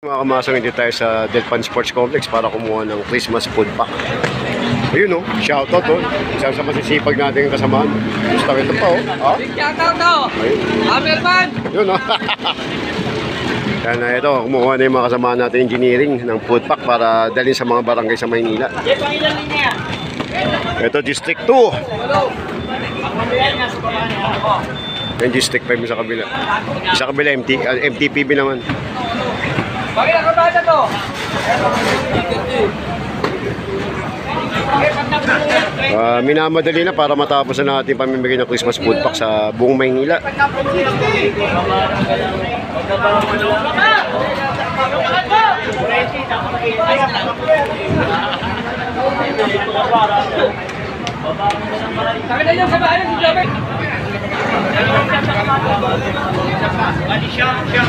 Mga kamasang, hindi tayo sa Delpan Sports Complex para kumuha ng Christmas food pack. Ayun, shoutout isa sa masisipag natin kasamaan. Gusto ito pa Shoutout ayun. Amelman! Yun Kaya na ito, kumuha na yung mga kasama natin engineering ng food pack para dalhin sa mga barangay sa Maynila. Ito District 2. Yung District 5 sa kabila. Sa kabila MTPB naman. Bakit ako ba to? Minamadali na para matapos na natin pamimigay ng Christmas food pack sa buong Maynila. Siya.